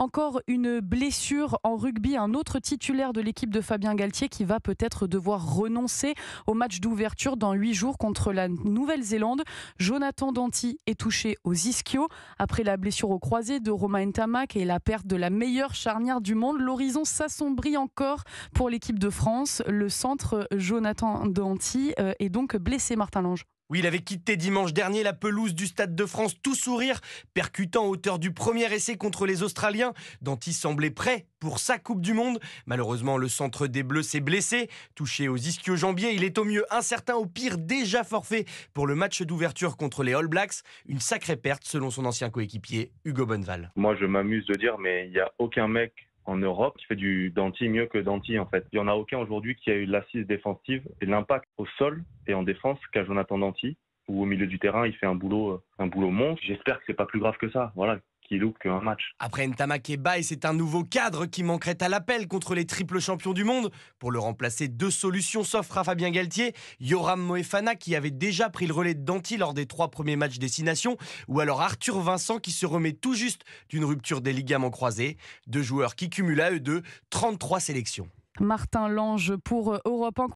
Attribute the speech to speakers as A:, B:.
A: Encore une blessure en rugby, un autre titulaire de l'équipe de Fabien Galtier qui va peut-être devoir renoncer au match d'ouverture dans 8 jours contre la Nouvelle-Zélande. Jonathan Danty est touché aux ischios. Après la blessure au croisé de Romain Ntamak et la perte de la meilleure charnière du monde, l'horizon s'assombrit encore pour l'équipe de France. Le centre Jonathan Danty est donc blessé, Martin Lange.
B: Oui, il avait quitté dimanche dernier la pelouse du Stade de France tout sourire, percutant à hauteur du premier essai contre les Australiens. Danty semblait prêt pour sa Coupe du Monde. Malheureusement, le centre des Bleus s'est blessé. Touché aux ischio-jambiers, il est au mieux incertain, au pire déjà forfait pour le match d'ouverture contre les All Blacks. Une sacrée perte selon son ancien coéquipier Hugo Bonneval.
C: Moi, je m'amuse de dire, mais il n'y a aucun mec en Europe qui fait du Danty mieux que Danty en fait. Il n'y en a aucun aujourd'hui qui a eu l'assise défensive et l'impact au sol et en défense qu'a Jonathan Danty, où au milieu du terrain il fait un boulot monstre. J'espère que c'est pas plus grave que ça, voilà, qu'il loupe qu'un match.
B: Après Ntamak et Baye, c'est un nouveau cadre qui manquerait à l'appel contre les triples champions du monde. Pour le remplacer, 2 solutions s'offrent à Fabien Galtier. Yoram Moefana qui avait déjà pris le relais de Danty lors des 3 premiers matchs destination, ou alors Arthur Vincent qui se remet tout juste d'une rupture des ligaments croisés. 2 joueurs qui cumulent à eux deux 33 sélections.
A: Martin Lange pour Europe 1.